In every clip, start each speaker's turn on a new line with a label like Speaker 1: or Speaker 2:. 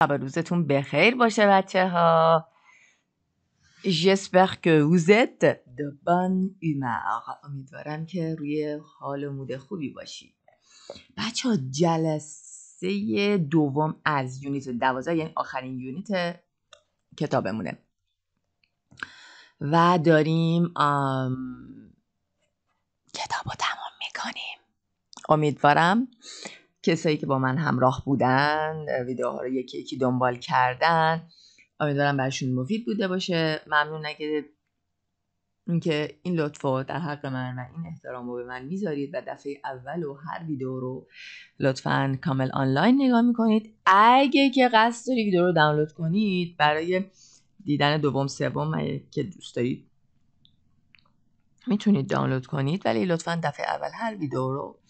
Speaker 1: شب روزتون بخیر باشه بچه ها. J'espère que vous êtes de bonne humeur. امیدوارم که روی حال و مود خوبی باشید. بچه ها جلسه دوم از یونیت 12 یعنی آخرین یونیت کتابمونه و داریم کتاب رو تمام میکنیم. امیدوارم کسایی که با من همراه بودن ویدیوها رو یکی یکی دنبال کردن امیدوارم برشون مفید بوده باشه. ممنون اگه اینکه این لطفو در حق من و این احترام رو به من میذارید و دفعه اول و هر ویدیو رو لطفاً کامل آنلاین نگاه میکنید. اگه که قصد دارید ویدیو رو دانلود کنید برای دیدن دوم سوم که دوست دارید میتونید دانلود کنید، ولی لطفاً دفعه اول هر ویدیو رو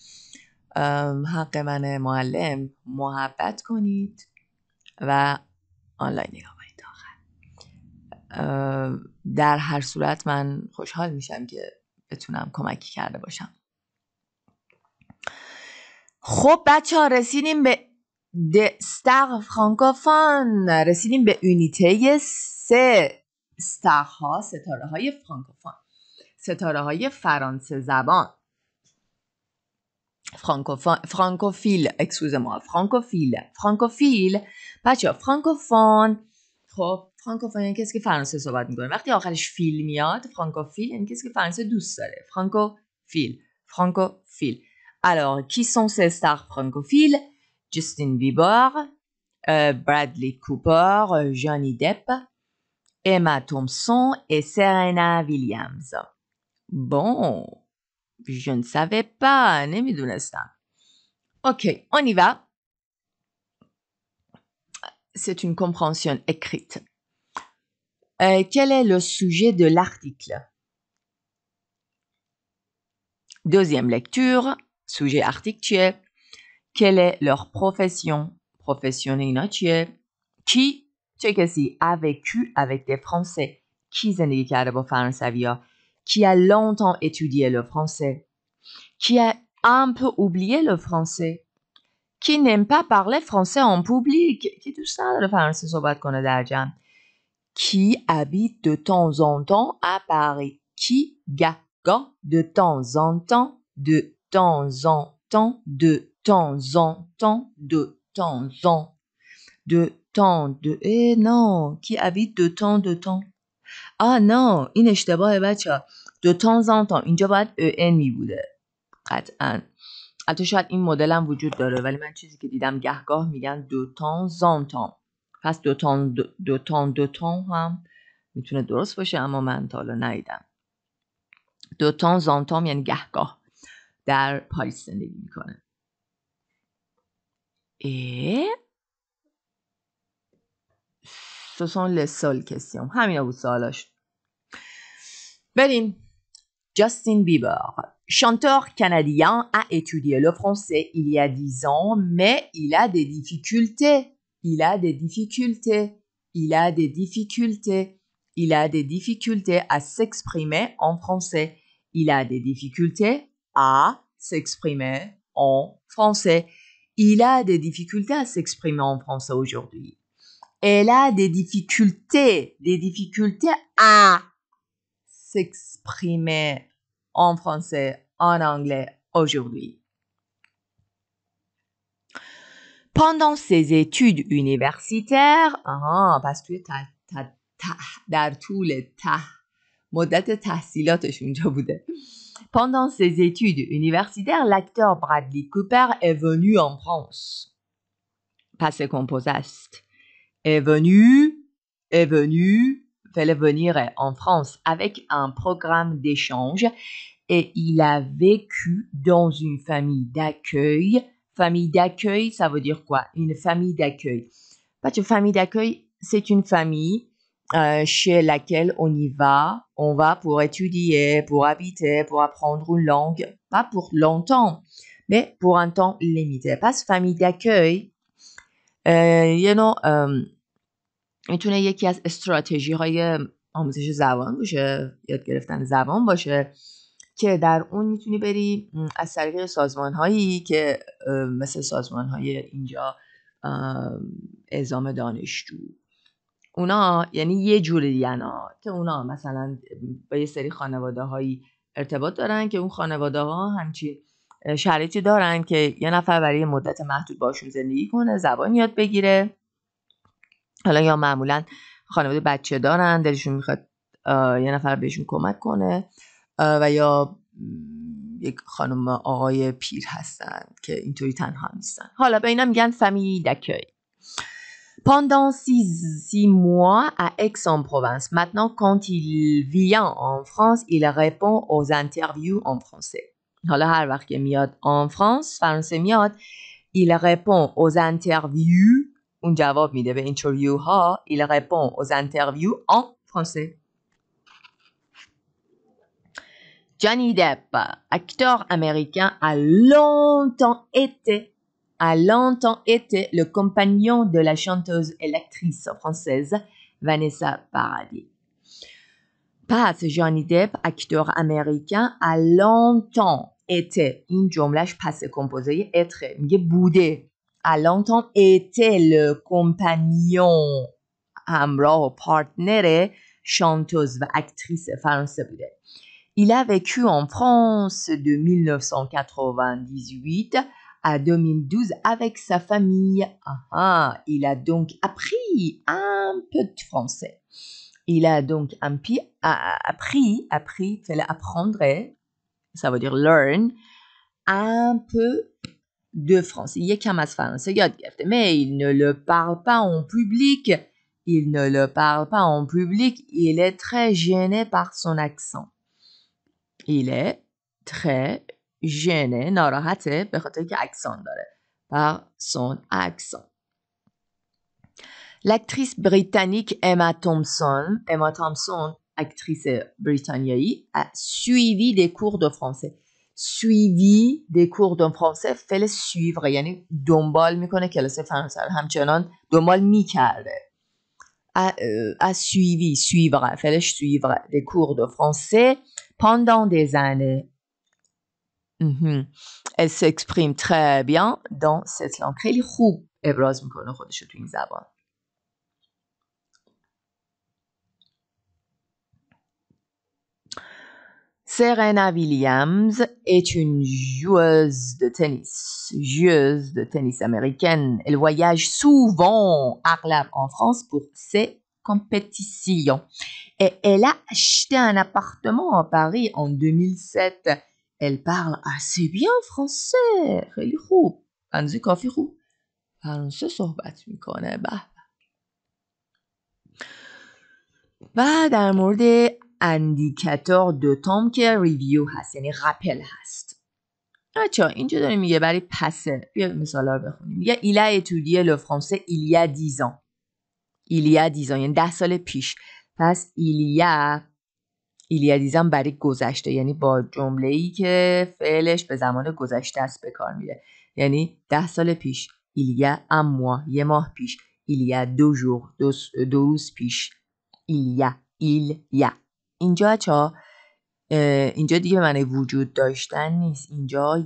Speaker 1: حق من معلم محبت کنید و آنلاین نگاه کنید تا آخر. در هر صورت من خوشحال میشم که بتونم کمکی کرده باشم. خب بچه ها رسیدیم به دستاغ فرانکوفون، رسیدیم به یونیته 3 ستارها، ستاره های فرانکوفون، ستاره های فرانسه زبان. فرانکوفیل فرانکوفیل بچه ها. فرانکوفون، خب فرانکوفون یعنی کسی که فرانسه صحبت میکنه. وقتی آخرش فیل میاد فرانکوفیل یعنی کسی که فرانسه دوست داره. فرانکوفیل. Alors, qui sont ces stars francophiles? Justin Bieber, Bradley Cooper, Johnny Depp, Emma Thompson et Serena Williams. Bon, je ne savais pas, نمیدونستم. Ok, on y va. C'est une compréhension écrite. Quel est le sujet de l'article? Deuxième lecture, sujet article چیه؟ Quelle est leur profession? Profession اینا چیه؟ Qui چه کسی a vécu avec des Français? کی زندگی کرده با فرانسویا؟ Qui a longtemps étudié le français? Qui a un peu oublié le français? Qui n'aime pas parler français en public? کی دوست نداره فرانسه صحبت کنه در جمع؟ Qui habite de temps en temps à Paris? Qui gars de temps en temps, de temps en temps, de temps en temps, de temps en de temps de non, qui habite de temps. Ah non, این اشتباهه بچه. de temps en temps اینجا باید ان می بوده قطعا. البته شاید این مدل هم وجود داره ولی من چیزی که دیدم گهگاه میگن de temps en temps. پس de temps هم میتونه درست باشه اما من تا حالا ندیدم. de temps en temps یعنی گهگاه در پاریس زندگی میکنه. ce sont les seules questions. همین بود سوالاش. بریم. Justin Bieber, chanteur canadien, a étudié le français il y a 10 ans, mais il a des difficultés. Il a des difficultés à s'exprimer en français. Il a des difficultés à s'exprimer en français. Il a des difficultés à s'exprimer en français aujourd'hui. Elle a des difficultés à s'exprimer en français, en anglais aujourd'hui. Pendant ses études universitaires, پس توی در طول مدت تحصیلاتش اونجا بوده. Pendant ses études universitaires, l'acteur Bradley Cooper est venu en France. Passé composé است. est venu fallait venir en France avec un programme d'échange et il a vécu dans une famille d'accueil. Famille d'accueil, ça veut dire quoi? Une famille d'accueil. Parce que famille d'accueil, c'est une famille chez laquelle on va pour étudier, pour habiter, pour apprendre une langue, pas pour longtemps, mais pour un temps limité. Parce que famille d'accueil, میتونه یکی از استراتژی های آموزش زبان باشه، یاد گرفتن زبان باشه که در اون میتونی بری از طریق سازمان هایی که مثل سازمان های اینجا اعزام دانشجو. اونا یعنی یه جور دیگه که اونا مثلا با یه سری خانواده هایی ارتباط دارن که اون خانواده ها همچین شرایطی دارن که یه نفر برای مدت محدود باشون زندگی کنه، زبان یاد بگیره. حالا یا معمولا خانواده بچه دارن، دلشون میخواد یه نفر بهشون کمک کنه، و یا یک خانم آقای پیر هستن که اینطوری تنها نیستن. حالا به اینا میگن famille d'accueil. Pendant 6 mois à Aix-en-Provence. Maintenant, quand il vient en France, il répond aux interviews en français. حالا هر وقت که میاد en France، فرانسه میاد، il répond aux interviews، اون جواب میده به اینترویو ها. il répond aux interviews en français. Johnny Depp, acteur américain, a longtemps été le compagnon de la chanteuse et l'actrice française Vanessa Paradis. پس جانی دپ اکتور امریکن a longtemps été، این جملهش پس کمپوزه اتره، میگه بوده. a longtemps été le compagnon، همراه و پارتنر شانتوز و اکتریس فرانسه بوده. Il a vécu en France de 1998 à 2012 avec sa famille. Il a donc appris un peu de français. Il a donc appris, fait apprendre, ça veut dire learn, un peu de français. یکم از فرانسه یاد گرفته. Mais il ne le parle pas en public. Il ne le parle pas en public. Il est très gêné par son accent. Il est très gêné، ناراحته به خاطر که اکسان داره، par son accent. L'actrice britannique Emma Thompson, actrice britanniaïe, a suivi des cours de français. Suivi des cours de français، فعل suivre یعنی دنبال میکنه کلاس فرانسه رو، همچنان دنبال میکرده. a suivi، suivre، فعلش suivre des cours de français pendant des années. Elle s'exprime très bien dans cette langue. خیلی خوب ابراز میکنه خودش رو تو این زبان. Serena Williams est une joueuse de tennis américaine. Elle voyage souvent en France pour ses compétitions. Et elle a acheté un appartement à Paris en 2007. Elle parle assez bien français. خیلی خوب. فرانسه کافی خوب. فرانسه صحبت میکنه. و در مورد اندیکاتور دو تام که ریویو هست، یعنی رپل هست. بچه‌ها اینجا داریم میگه برای پسه. بیا مثالا رو بخونیم. میگه il a étudié le français il y a 10 ans. il y a 10 ans یعنی 10 سال پیش. پس il y a 10 ans برای گذشته، یعنی با جمله‌ای که فعلش به زمان گذشته است به کار میره. یعنی 10 سال پیش. il y a un mois یه ماه پیش. il y a 2 jours دو روز پیش. il y a اینجا اینجا دیگه معنی وجود داشتن نیست. اینجا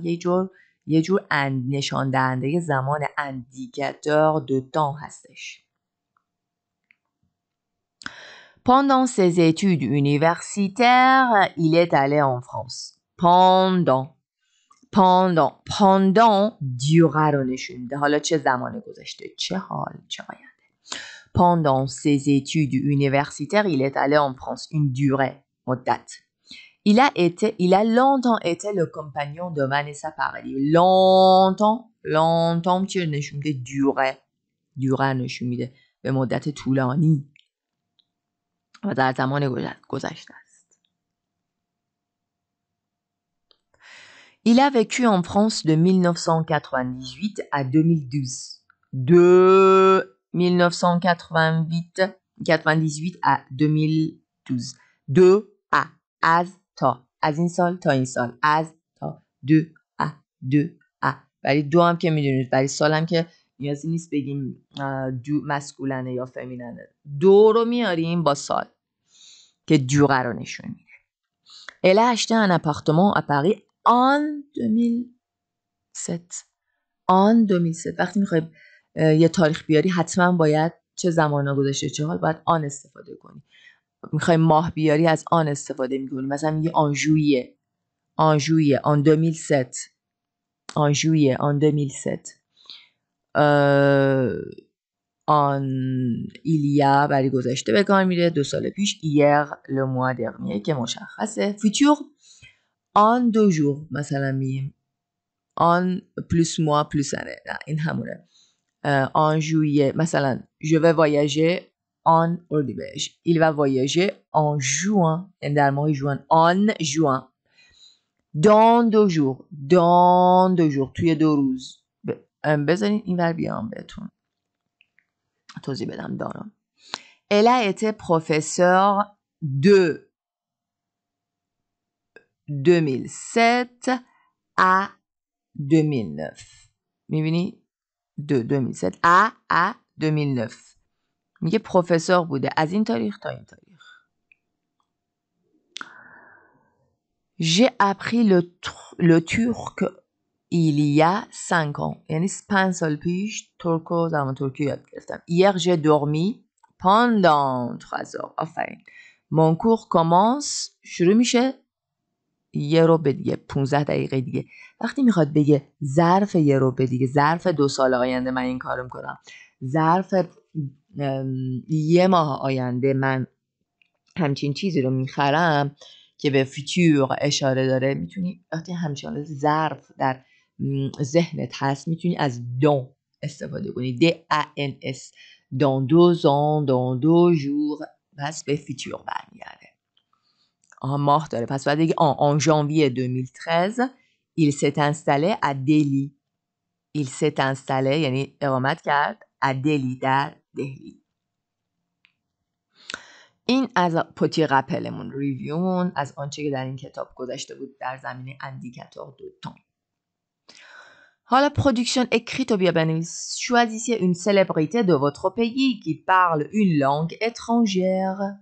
Speaker 1: یه جور نشان دهنده زمان اندیکاتور دو تام هستش. Pendant ses études universitaires, il est allé en France. Pendant durera رو نشون میده. حالا چه زمان گذشته، چه حال، چه آینده. Pendant ses études universitaires, il est allé en France. Une durée, مدت. Il a longtemps été le compagnon de Vanessa Paradis. Longtemps چه نشون میده؟ دوره نشون میده به مدت طولانی و در زمان گذشته است. Il a vécu en France de 1998 à 2012. De 1998 à 2012. از تا، از این سال تا این سال، از تا، دو برای دو هم که میدونید، برای سال هم که نیازی نیست بگیم دو مسکولنه یا فمیننه، دو رو میاریم با سال که دوره رو نشون میده. Elle a acheté un appartement à Paris en 2007. وقتی میخوای یه تاریخ بیاری حتما باید چه زمان گذشته چه حال باید آن استفاده کنی. میخوای ماه بیاری از آن استفاده میکنی. مثلا میگه en juillet en 2007 en juillet en 2007 آن ایلیا برای گذشته به کار میره 2 سال پیش hier le mois dernier که مشخصه. futur en 2 jours مثلا میگیم en plus mois plus année. نه این همونه. en juillet مثلا je vais voyager en اردیبهشت. il va voyager en juin یعنی در ماه جوان. en juin dans 2 jours dans 2 jours توی 2 روز. بذارین این ور بیام بهتون توضیح بدم دارم. Elle a été professeure de 2007 à 2009. میبینی؟ de 2007 à 2009. میگه پروفسور بوده از این تاریخ تا این تاریخ. J'ai appris le turc il y a 5 ans. یعنی 5 سال پیش ترکو زبان ترکی یاد گرفتم. Hier j'ai dormi pendant 3 heures. آفرین. Mon cours commence شروع میشه یه رو به دیگه 15 دقیقه دیگه. وقتی میخواد بگه ظرف یه رو به دیگه، ظرف 2 سال آینده من این کارو میکنم، ظرف یه ماه آینده من همچین چیزی رو میخرم که به فیوتور اشاره داره، میتونی وقتی همچین ظرف در ذهنت هست میتونی از دون استفاده کنی. DANS dans 2 ans dans 2 jours پس به فیوتور برمیگرده. ماه داره پس باید بگی en janvier 2013 il s'est installé à Delhi. il s'est installé یعنی اقامت کرد à Delhi در دهلی. این از پوتی رپلمون ریویومون از آنچه که در این کتاب گذشته بود در زمینه اندیکاتور دو تام. حالا پرودکشن اکریت رو بیا بنویس. choisissez une célébrité de votre pays qui parle une langue étrangère.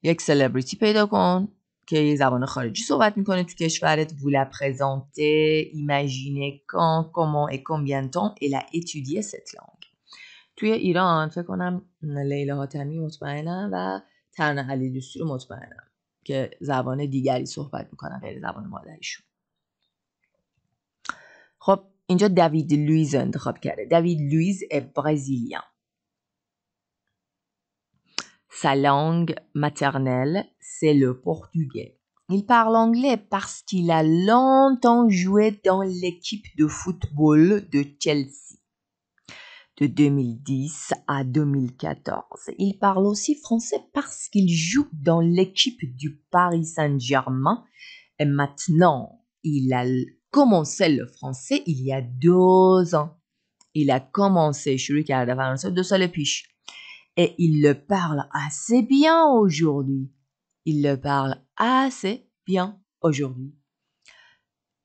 Speaker 1: یک سلبریتی پیدا کن که یه زبان خارجی صحبت میکنه تو کشورت. vous la présentez, imaginez quand, comment et combien de temps elle a étudié cette langue. توی ایران فکر کنم لیلا حاتمی مطمئنم و ترانه علی دوستی رو مطمئنم که زبان دیگری صحبت میکنن غیر زبان مادریشون. خب اینجا دوید لویز انتخاب کرده. دوید لویز est brésilien. Sa langue maternelle, c'est le portugais. Il parle anglais parce qu'il a longtemps joué dans l'équipe de football de Chelsea. De 2010 à 2014. Il parle aussi français parce qu'il joue dans l'équipe du Paris Saint-Germain. Et maintenant, il a commencé le français il y a 2 ans. Il a commencé شروع کرده فرانسه 2 سال پیش. Et il le parle assez bien aujourd'hui. Il le parle assez bien aujourd'hui.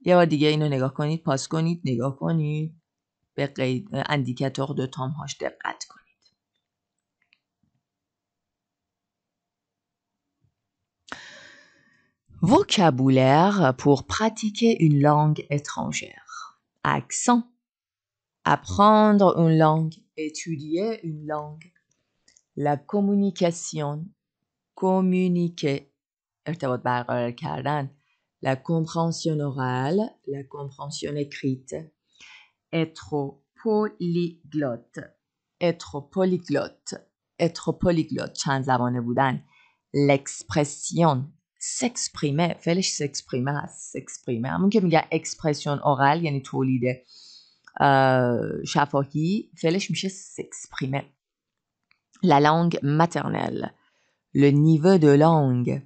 Speaker 1: یه بار دیگه اینو نگاه کنید، پاس کنید، نگاه کنید. به اندیکاتور دو تام هاش دقت کنید. Vocabulaire pour pratiquer une langue étrangère. Accent. Apprendre une langue. Étudier une langue. La communication. Communiquer. ارتباط برقرار کردن. La compréhension orale. La compréhension écrite. Être polyglotte. Être polyglotte. Être polyglotte. چند زبانه بودن. L'expression. s'exprimer. فعلش s'exprimer هست. s'exprimer. همون که میگه expression orale یعنی تولید شفاهی. فعلش میشه s'exprimer. La langue maternelle. Le niveau de langue.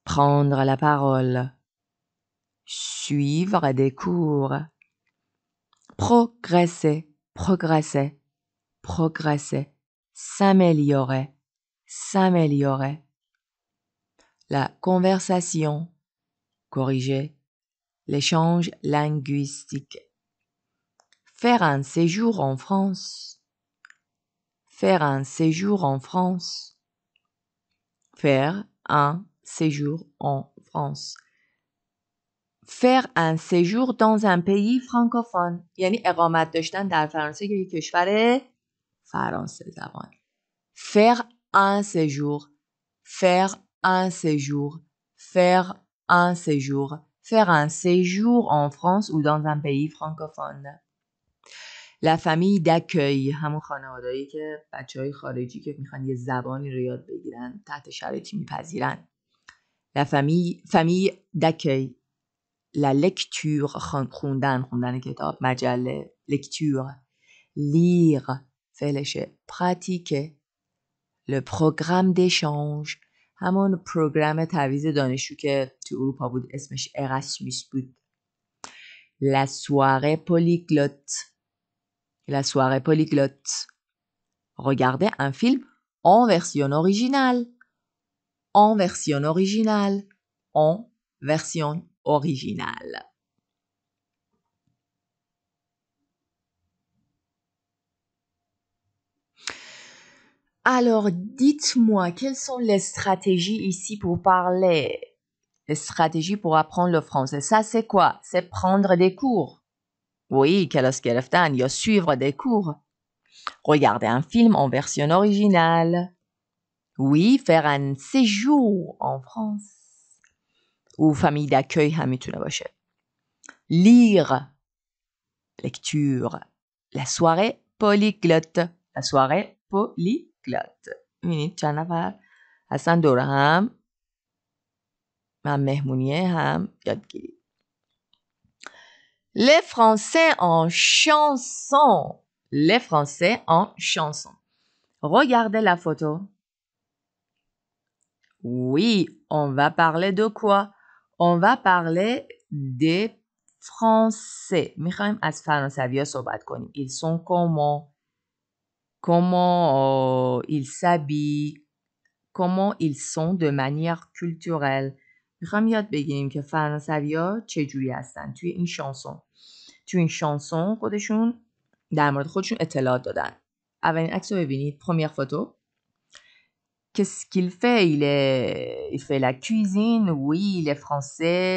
Speaker 1: Prendre la parole. Suivre des cours. Progresser, progresser, progresser. S'améliorer, s'améliorer. La conversation. Corriger. L'échange linguistique. Faire un séjour en France. Faire un séjour en France. Faire un séjour en France. faire un séjour dans un pays francophone یعنی اقامت داشتن در فرانسه که یک کشور فرانسه زبان. faire un séjour faire un séjour faire un séjour faire un séjour en France ou dans un pays francophone. La famille d'accueil همون خانواده‌ای که بچه‌های خارجی که میخوان یه زبانی رو یاد بگیرن تحت شرایطی میپذیرن. La famille d'accueil. La lecture خوندن کتاب مجله lecture. Lire فعلشه. pratiquer. Le programme d'échange همون پروگرام تعویض دانشجو که تو اروپا بود اسمش اراسموس بود. La soirée polyglotte. La soirée polyglotte. Regardez un film en version originale. En version originale. En version originale. Alors, dites-moi, quelles sont les stratégies ici pour parler? Les stratégies pour apprendre le français. Ça, c'est quoi? C'est prendre des cours. Oui, کلاس گرفتن یا suivre des cours. Regarder un film en version originale. Oui, faire un séjour en France. Ou famille d'accueil هم میتونه باشه. Lire. Lecture. La soirée polyglotte. La soirée polyglotte. میبینید چند نفر هستن دور هم و مهمونیه هم یادگیری. Les Français en chanson. Les Français en chanson. Regardez la photo. Oui, on va parler de quoi? On va parler des Français. میخوایم از فرانسوی‌ها صحبت کنیم. Ils sont comment ils s'habillent, comment ils sont de manière culturelle. میخوام یاد بگیریم که فرانسوی‌ها چجوری هستن توی این شانسون. توی این شانسون خودشون در مورد خودشون اطلاعات دادن. اولین عکس رو ببینید. Première photo. Qu'est-ce qu'il fait? Il fait la cuisine. Oui, les Français,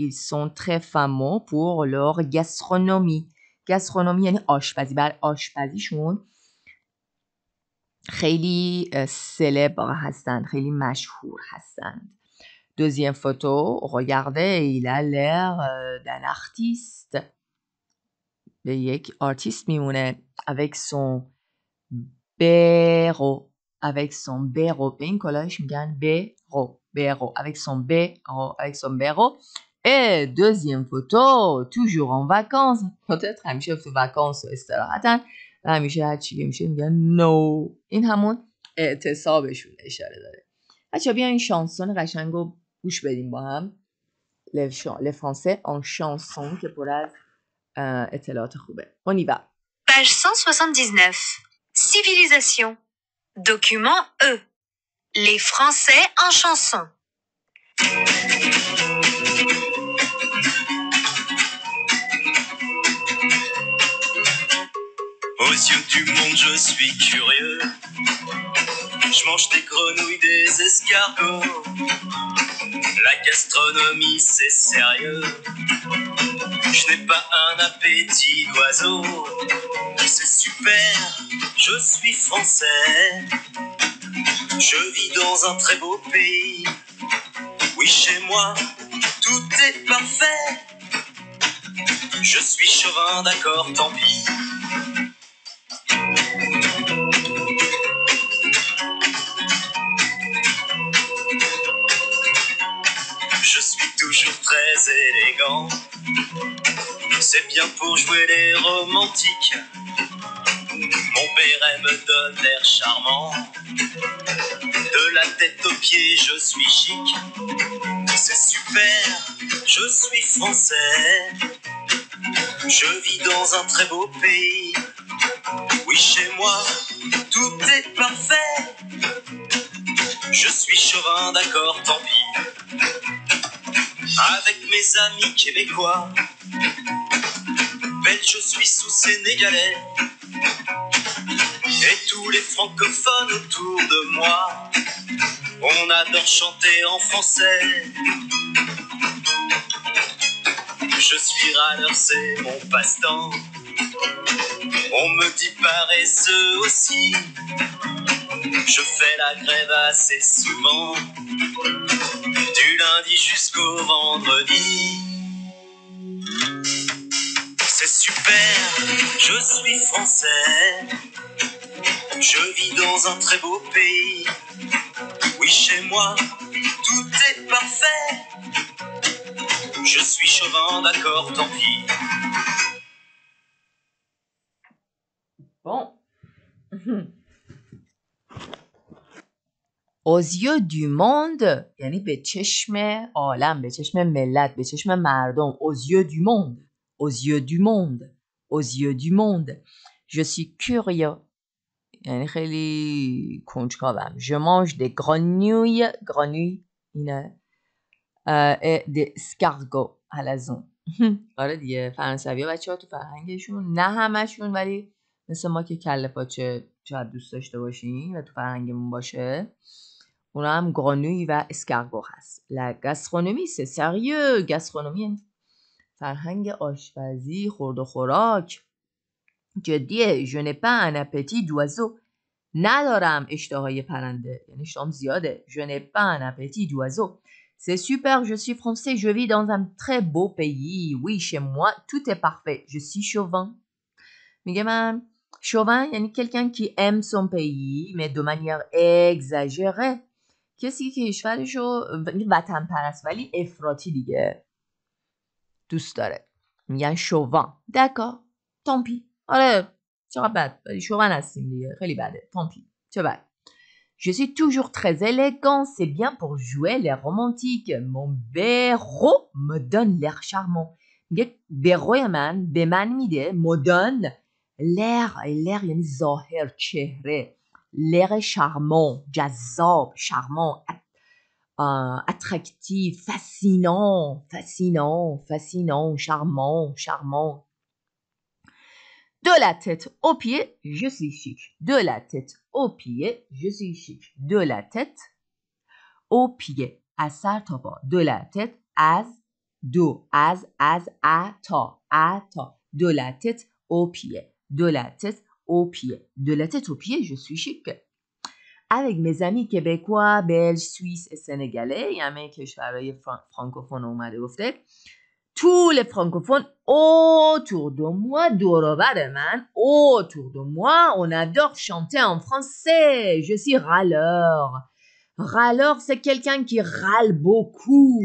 Speaker 1: ils sont très fameux pour leur gastronomie. Gastronomie یعنی آشپزی. بر آشپزیشون خیلی سلبر هستند. خیلی مشهور هستند. Deuxième photo. Regardez, il a l'air d'un artiste. به یک آرتیست میمونه. Avec son béro. Avec son béro. به این کلاهش میگن béro. Béro. Avec son béro. Avec son béro. Et deuxième photo. Toujours en vacances. peut-être همیشه تو vacances و استراحتن و همیشه هر چی که میشه میگن no. این همون اعتصابشون اشاره داره. بچه بیاین این شانسون قشنگو گوش بدیم با هم. Les Français en chanson که پر از اطلاعات خوبه. On y va.
Speaker 2: Page 179. Civilisation. Document E. Les Français en chanson.
Speaker 3: Aux yeux du monde, je suis curieux. Je mange des grenouilles, des escargots. La gastronomie, c'est sérieux. Je n'ai pas un appétit d'oiseau. C'est super, je suis français. Je vis dans un très beau pays. Oui, chez moi, tout est parfait. Je suis chauvin, d'accord, tant pis. Je suis toujours très élégant. C'est bien pour jouer les romantiques. Mon béret me donne l'air charmant. De la tête aux pieds, je suis chic. C'est super, je suis français. Je vis dans un très beau pays. Oui, chez moi, tout est parfait. Je suis chauvin, d'accord, tant pis. Avec mes amis québécois, belge, je suis sous sénégalais. Et tous les francophones autour de moi, on adore chanter en français. Je suis râleur, c'est mon passe-temps. On me dit paresseux aussi. Je fais la grève assez souvent, du lundi jusqu'au vendredi. C'est super, je suis français. Je vis dans un très beau pays. Oui, chez moi, tout est parfait. Je suis chauvin, d'accord, tant pis.
Speaker 1: Bon. aux yeux du monde یعنی به چشم عالم، به چشم ملت، به چشم مردم. aux yeux du monde، aux yeux du monde، aux yeux du monde. je suis curieux یعنی خیلی کنجکاوم. je mange des grenouilles، grenouilles اینه، et des escargots حلزون. آره دیگه، فرانسوی ها بچه ها تو فرهنگشون، نه همشون ولی مثل ما که کله پاچه شاید دوست داشته باشیم و تو فرهنگمون باشه، اونا هم گرانوی و اسکارگو هست. La gastronomie c'est sérieux. gastronomie فرهنگ آشپزی، خورد و خوراک جدیه. je n'ai pas un appétit d'oiseau. ندارم اشتهای پرنده، یعنی اشتهام زیاده. je n'ai pas un appétit d'oiseau. c'est super, je suis français, je vis dans un très beau pays. oui, chez moi, tout est parfait. je suis chauvin. میگه من chauvin یعنی quelqu'un qui aime son pays mais de manière exagérée. کسی که کشورشو وطن پرست ولی افراطی دیگه دوست داره. میگن شوون. دکا تامپی. آره چقدر بد، ولی شوون هستیم دیگه، خیلی بده. تامپی چه بد. Je suis toujours très élégant, c'est bien pour jouer les romantiques. Mon béro me donne l'air charmant. میگه béroی من به من میده مدن l'air یعنی ظاهر، چهره. l'air charmant جذاب، charmant attractif, fascinant, charmant. De la tête aux pieds, je suis chic. De la tête aux pieds, je suis chic. De la tête aux pieds. از سر تا پا. De la tête از دو. از تا. De la tête aux pieds. De la tête aux pieds. De la tête aux pieds, je suis chic. avec mes amis québécois, belges, suisses et sénégalais. یعنی کشورهای فرانکوفون اومده گفته tous les francophones autour de moi، دوروبر من، autour de moi, on adore chanter en français. Je suis râleur. râleur c'est quelqu'un qui râle beaucoup،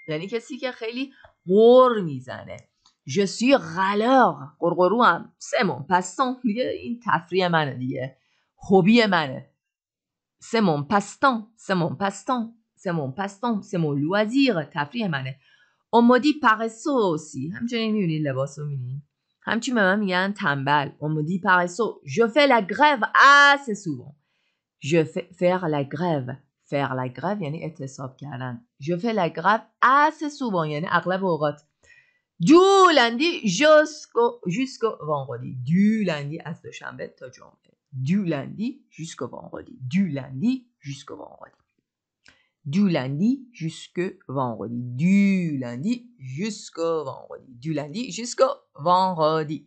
Speaker 1: یعنی کسی که خیلی غر میزنه. je suis râleur. غرغروام. c'est mon passe-temps. دیگه این تفریح منه دیگه، هوبی منه. c'est mon passe-temps. c'est mon loisir. تفریح منه. on me dit paresseux aussi. همچنین میبینید لباس رو میبینید. همچنین به من میگن تنبل. on me dit paresseux. je fais la grève assez souvent. je fais faire la grève یعنی اعتصاب کردن. je fais la grève assez souvent یعنی اغلب اوقات. du lundi jusqu'au vendredi. du lundi از دوشنبه تا جمعه. du lundi jusqu'au vendredi. du lundi jusqu'au vendredi. du lundi jusqu'au vendredi. du lundi jusqu'au vendredi. du lundi jusqu'au vendredi.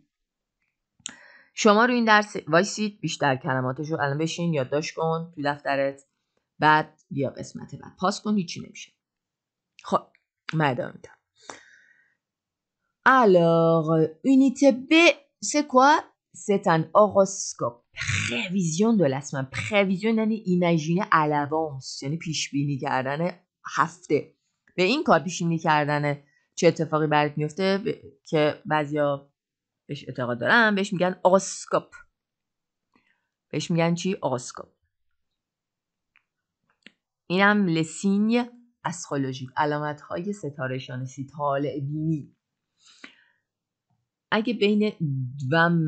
Speaker 1: شما رو این درس وایسید بیشتر کلماتشو الان بشین یادداشت کن تو دفترت، بعد بیا قسمت بعد پاس کن، هیچی نمیشه. خب من ادامه میدم. Alors, unité B, c'est quoi? C'est un horoscope. prévision de la semaine. prévision یعنی imaginer à l'avance، یعنی پیش بینی کردن هفته. به این کار پیش بینی کردن چه اتفاقی برات میفته که بعضیا بهش اعتقاد دارن، بهش میگن horoscope. بهش میگن چی؟ horoscope. اینم les signes astrologiques، علامت های ستاره شناسی، طالع بینی. اگه بین 20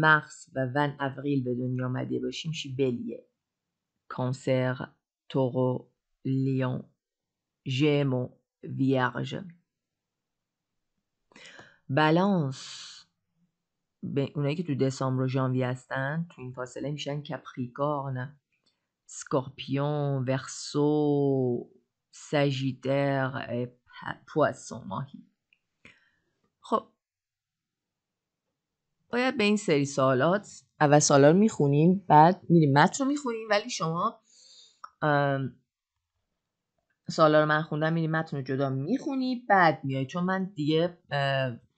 Speaker 1: مارس و 20 avril به دنیا آمده باشیم میشه bélier، cancer، taureau، lion، gémeaux، vierge. balance اونایی که تو دسامبر و ژانویه هستن تو این فاصله میشن کاپریکورن، سکورپیون، ورسو، ساژیتر، پواسون، ماهی. خب باید به این سری سوالات اول سوالا رو میخونیم، بعد میریم متن رو میخونیم، ولی شما سوالا رو من خوندم میریم متن رو جدا میخونی، بعد میای، چون من دیگه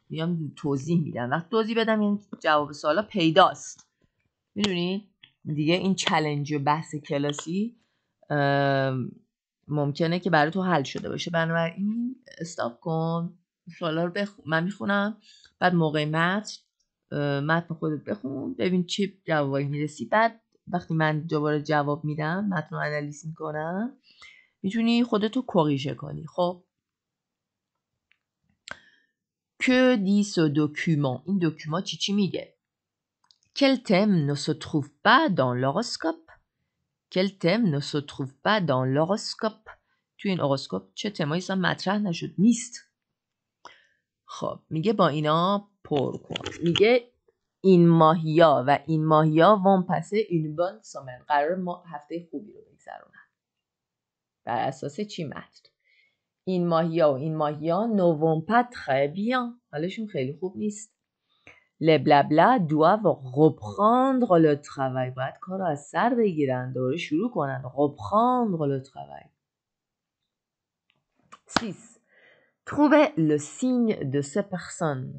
Speaker 1: میام توضیح میدم. وقتی توضیح بدم این جواب سوالا پیداست، میدونی دیگه این چالش و بحث کلاسی ممکنه که برای تو حل شده باشه. بنابراین استاپ کن، سوالا رو من میخونم، بعد موقع متن خودت بخون، ببین چه جوابی میرسی. بعد وقتی من دوباره جواب میدم، متن رو آنالیز میکنم، میتونی خودتو کوریژه کنی. خب که dit ce document؟ این دکومان چی میگه؟ Quel thème ne se trouve pas dans l'horoscope? Quel thème ne se trouve pas dans l'horoscope؟ تو این هوروسکوپ چه تمایی اصلا مطرح نشد، نیست. خب میگه با اینا پر کن. میگه این ماهیا و این ماهیا وام پسه une bonne semaine، قرار ما هفته خوبی رو بگذرونن. بر اساس چی متن؟ این ماهیا و این ماهیا ne vont pas très bien، حالشون خیلی خوب نیست. Les blabla doivent reprendre le travail، باید کار رو از سر بگیرن، دوره شروع کنن. reprendre le travail. 6. Trouver le signe de ces personnes.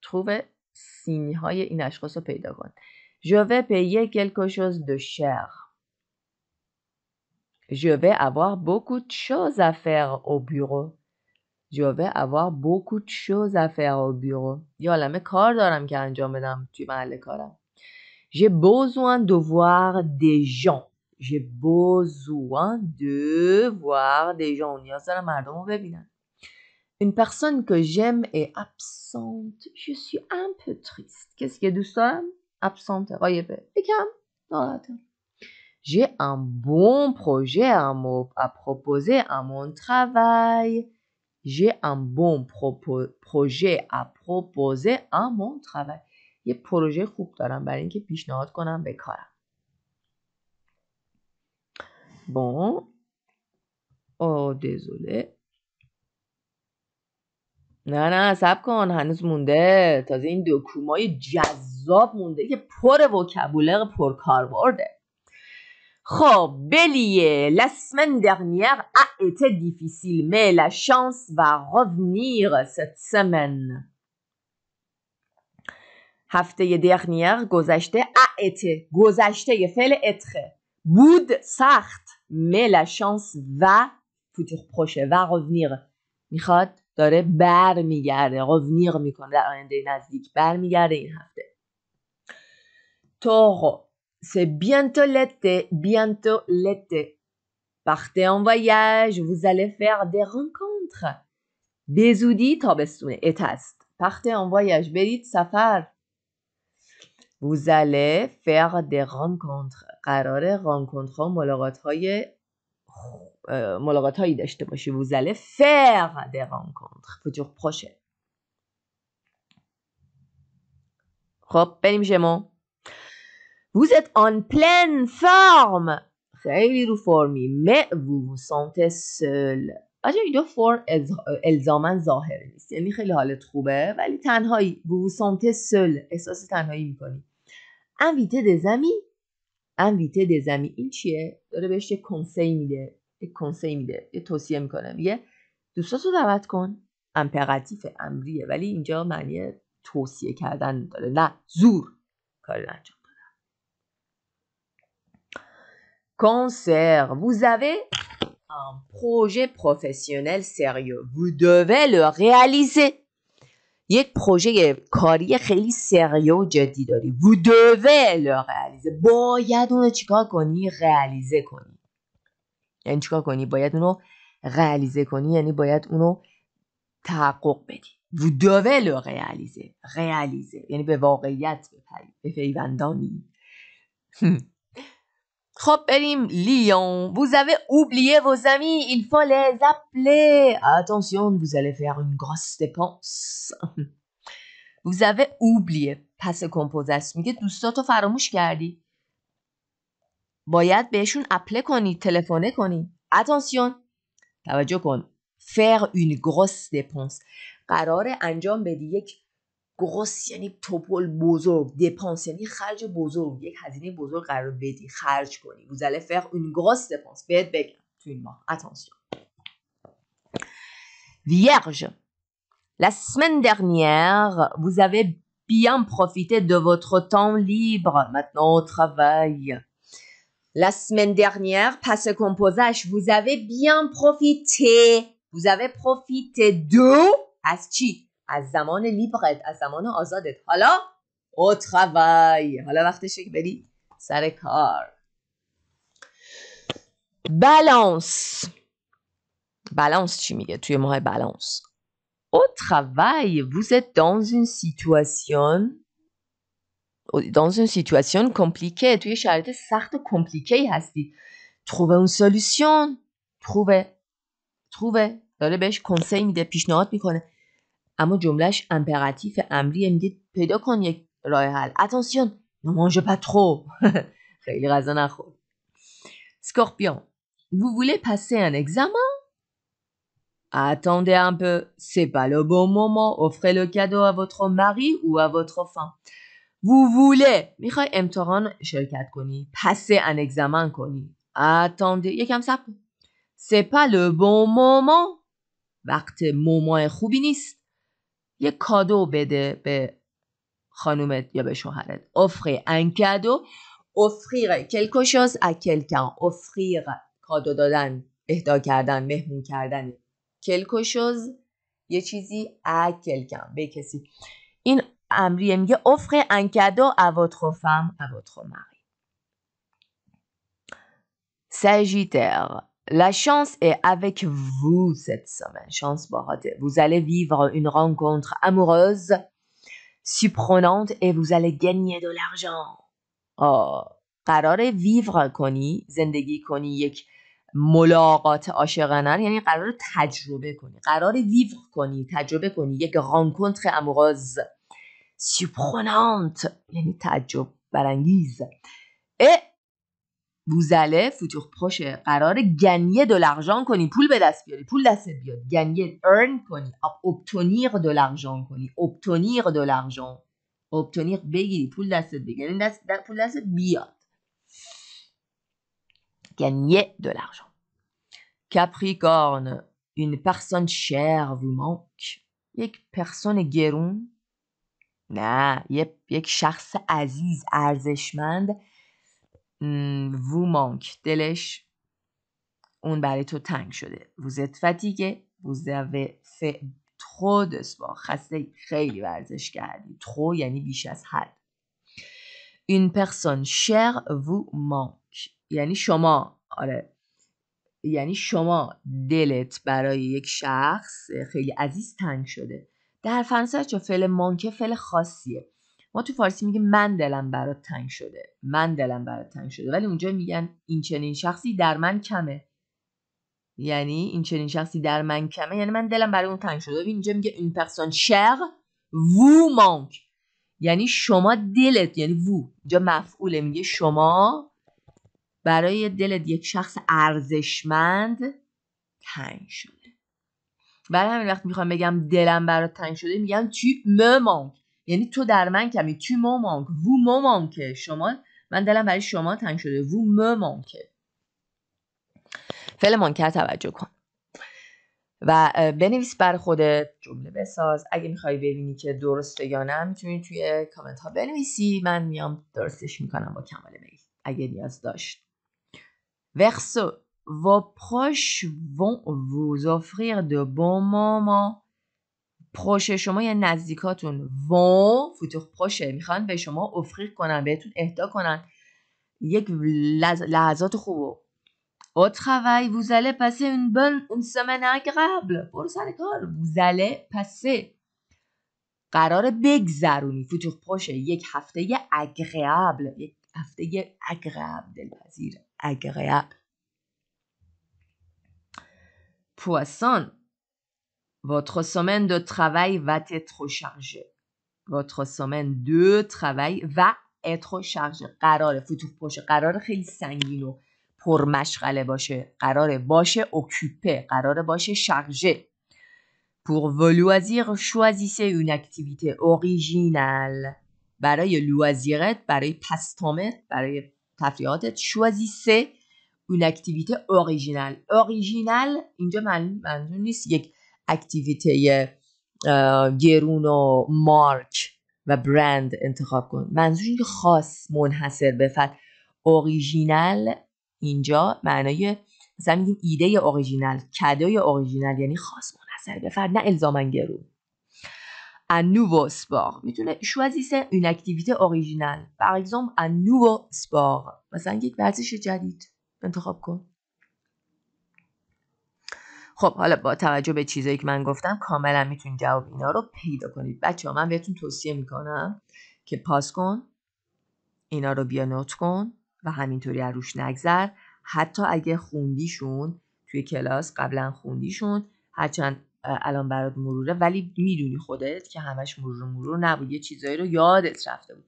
Speaker 1: Trouver signe های این اشخاص رو پیدا کن. Je vais payer quelque chose de cher. Je vais avoir beaucoup de choses à faire au bureau. Je vais avoir beaucoup de choses à faire au bureau. یه عالمه کار دارم که انجام بدم توی محل کارم. J'ai besoin de voir des gens. J'ai besoin de voir des gens. نیاز دارم مردم رو ببینم. Une personne que j'aime est absente. Je suis un peu triste. Qu'est-ce que دوست دارم؟ Absente. غایبه. یکم ناراحتم. J'ai un bon projet à proposer à mon travail. J'ai un bon projet à proposer à mon travail. یه پروژه خوب دارم برای اینکه پیشنهاد کنم به کارم. Bon. Oh, désolé. نه صبر کن، هنوز مونده. تازه این دکومای جذاب مونده که پر وکابولر پر کاربرده. خب bélier, la semaine dernière a été difficile, mais la chance va revenir cette semaine. هفته dernière گذشته a été، گذشته فعل اتره، بود سخت، mais la chance va futur proche va revenir، میخواد داره بر میگرده، revenir میکنه در آینده نزدیک، بر میگرده این هفته. Taureau, c'est bientôt l'été. Partez en voyage, vous allez faire des rencontres. به زودی تابستونه، ات است. Partez en voyage، برید سفر. Vous allez faire des rencontres. قراره رانکونتر ها، ملاقات هایی داشته باشی. Vous allez faire des rencontres. futur proche. خب بریم شما. Vous êtes en pleine forme. خیلی رو فرمی. Mais vous vous sentez seul. آجا اینجا فرم الزاماً ظاهره نیست، یعنی خیلی حالت خوبه ولی تنهایی. vous vous sentez seul، احساس تنهایی میکنی. invité des amis. invité des amis این چیه؟ داره بهش یه کنسی میده، یه توصیه میکنه، میگه دوستاتو دعوت کن. امپراتیف، امریه، ولی اینجا معنی توصیه کردن داره، نه زور کاری انجام دادن. Concert, vous avez un projet professionnel sérieux. Vous devez le réaliser. یک پروژه کاری خیلی سریع و جدی داری. Vous devez le réaliser. باید اونو چیکار کنی؟ réaliser کنی. یعنی چیکار کنی؟ باید اونو réaliser کنی، یعنی باید اونو تحقق بدی. Vous devez le réaliser. réaliser یعنی به واقعیت بپیوندانی. خب بریم لیون. Vous avez oublié vos amis, il faut les appeler. Attention, vous allez faire une grosse dépense. Vous avez oublié. پس کمپوزیشن میگه دوستاتو فراموش کردی. باید بهشون اپله کنی، تلفن کنی. Attention. توجه کن. Faire une grosse dépense. قراره انجام بدی یک گروس یعنی توپل بزرگ، dépense یعنی خرج بزرگ، یک هزینه بزرگ قرار بدی، خرج کنی. Vous allez faire une grosse dépense. بهت بگم تو این ماه. Attention. Vierge. La semaine dernière, vous avez bien profité de votre temps libre. Maintenant au travail. La semaine dernière, passé composage, vous avez bien profité. Vous avez profité de از چی؟ از زمان لیبرت، از زمان آزادت. حالا au travail. حالا وقتشه که بری سر کار. Balance. Balance چی میگه توی ماه balance؟ Au travail, vous êtes dans une situation compliquée. توی شرایط سخت و کمپلیکه‌ای هستی. Trouver une solution. Trouver. داره بهش کنسول میده، پیشنهاد میکنه. اما جملهش امپراتیف امریه، میگه پیدا کن یک راه حل. Attention, ne mange pas trop. خیلی غذا نخور. Scorpion. Vous voulez passer un examen? Attendez un peu, c'est pas le bon moment. Offrez le cadeau à votre mari ou à votre femme. Vous voulez میخوای امتحان شرکت کنی، passer un examen کنی. Attendez یکم صبر کن. C'est pas le bon moment. وقت مومای خوبی نیست. یه کادو بده به خانومت یا به شوهرت. Offrez un cadeau. Offrir quelque chose à quelqu'un. Offrir کادو دادن، اهدا کردن، مهمون کردن. quelque chose یه چیزی à quelqu'un به کسی. این امریه میگه offrez un cadeau à votre femme, à votre mari. Sagittaire. La chance est avec vous cette semaine. Chance باهاته. Vous allez vivre une rencontre amoureuse surprenante et vous allez gagner de l'argent. قراره ویور کنی، زندگی کنی یک ملاقات عاشقانه، یعنی قراره تجربه کنی، قراره ویور کنی، تجربه کنی یک رانکونتر اموروز surprenante یعنی تعجب برانگیز. et vous allez futur proche قراره gagner de l'argent کنی، پول به دست بیاری، پول دستت بیاد. gagner earn کنی، obtenir de l'argent کنی، obtenir de l'argent، obtenir بگیری، پول دستت بگیری، پول دستت بیاد. gagner de l'argent. Capricorne. Une personne chère vous manque. یک پرسون گرون، نه یک شخص عزیز ارزشمند vous manque دلش اون برای تو تنگ شده. Vous êtes fatigué. Vous avez fait trop de sport. خسته، خیلی ورزش کردی. trop یعنی بیش از حد. Une personne chère vous manque یعنی شما، یعنی شما دلت برای یک شخص خیلی عزیز تنگ شده. در فرانسه چه فعل مانکه فعل خاصیه. ما تو فارسی میگیم من دلم برات تنگ شده، من دلم برات تنگ شده، ولی اونجا میگن این چنین شخصی در من کمه. یعنی این چنین شخصی در من کمه یعنی من دلم برای اون تنگ شده. اینجا میگه une personne chère vous manque یعنی شما دلت، یعنی vous اینجا مفعوله، میگه شما برای دلت یک شخص ارزشمند تنگ شده. برای همین وقت میخوام بگم دلم برات تنگ شده میگم tu me manques یعنی تو در من کمی. tu me manques. vous me manquez شما، من دلم برای شما تنگ شده. vous me manquez. فعل منکر توجه کن و بنویس بر خودت، جمله بساز. اگه میخوای ببینی که درسته یا نه میتونی توی کامنت ها بنویسی، من میام درستش میکنم با کمال میل اگه نیاز داشت. Verseau. Vos proches vont vous offrir de bons moments. proche شما یعنی نزدیکاتون. vont futur proche میخوان به شما offrir کنن، بهتون اهدا کنن یک لحظات خوبو. Au travail, vous allez passer une semaine agréable. برو سر کار. Vous allez passer قرار بگذرونی. futur proche یک هفته agréable، یک هفته agréable دلپذیر. agréable. Poisson. Votre semaine de travail va être chargée. Votre semaine de travail va être chargée. قراره futur proche قراره خیلی سنگین و پرمشغله باشه. قراره باشه occupé. قراره باشه chargé. Pour vos loisirs, choisissez une activité originale. برای لوازیرت، برای پستامت، برای تفریحاتت choisissez une activité originale. Original اینجا منظور نیست یک اکتیویته گرون و مارک و برند انتخاب کن. منظور اینکه خاص، منحصر به فرد. اوریژینال اینجا معنای مثلا میگیم ایده اوریژینال، کادوی اوریژینال، یعنی خاص، منحصر به فرد، نه الزاما گرون. Un nouveau sport. میتونه choisissez une activité originale. Par exemple, un nouveau sport. مثلا یک ورزش جدید انتخاب کن. خب حالا با توجه به چیزایی که من گفتم کاملا میتونید جواب اینا رو پیدا کنید. بچه‌ها من بهتون توصیه میکنم که پاس کن، اینا رو بیا نوت کن و همینطوری از روش نگذر. حتی اگه خوندیشون توی کلاس، قبلا خوندیشون، هرچند الان برات مروره، ولی میدونی خودت که همش مرور نبود، یه چیزایی رو یادت رفته بود.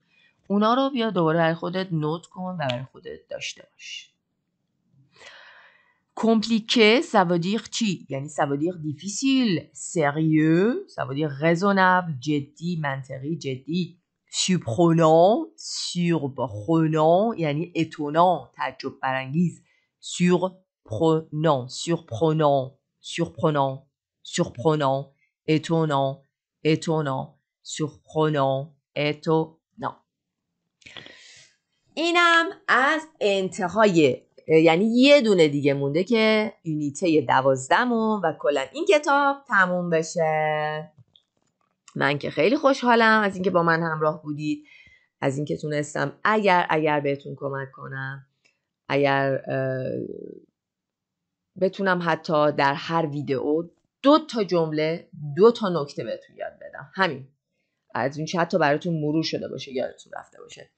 Speaker 1: اونا رو بیا دوباره برای خودت نوت کن و برای خودت داشته باش. Compliqué, ça veut dire چی؟ یعنی ça veut dire difficile, sérieux, ça veut dire raisonnable, جدی، منطقی، جدی. Surprenant, surprenant یعنی étonnant، تعجب برانگیز. Surprenant, surprenant, surprenant, surprenant, étonnant, étonnant, surprenant, étonnant. اینم از انتهای، یعنی یه دونه دیگه مونده که یونیته 12 و کلا این کتاب تموم بشه. من که خیلی خوشحالم از اینکه با من همراه بودید، از اینکه تونستم اگر بهتون کمک کنم، اگر بتونم حتی در هر ویدئو 2 تا جمله، 2 تا نکته بهتون یاد بدم. همین. از این حتی براتون مرور شده باشه، یادتون رفته باشه.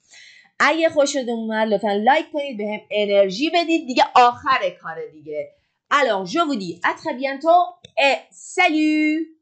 Speaker 1: اگه خوشتون اومد لطفا لایک کنید، بهم انرژی بدید. دیگه آخر کاره دیگه. Alors je vous dis à très bientôt et salut.